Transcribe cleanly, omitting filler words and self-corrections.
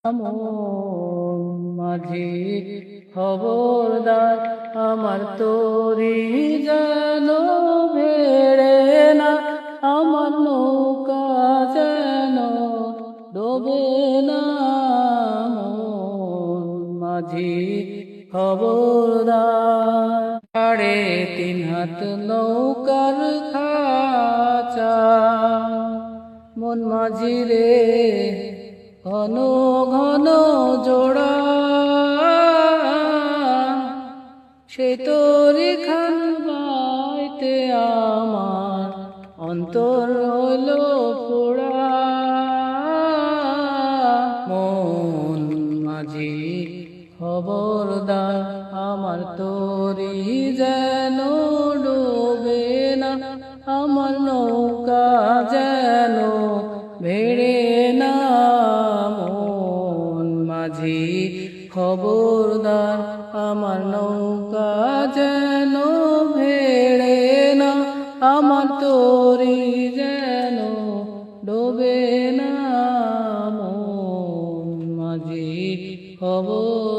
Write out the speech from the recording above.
আমন মাঝি খবরদার, আমার তরি যেন ভেড়ে না, আমার নৌকা যেন ডোবে না। আমন মাঝি খবরদার, 3.5 হাত নৌকার খাঁচা, মন মাঝি রে ঘন ঘন জোড়া, সে তোরি খান বাইতে আমার অন্তর হলো পোড়া। মন মাঝি খবরদার, আমার তরি যেন ডোবে না, আমার নৌকা যেন ভেড়ে না। মন মাঝি খবরদার, আমার নৌকা যেন ভেড়ে না, আমার তরি যেন ডোবে না। মন মাঝি খবর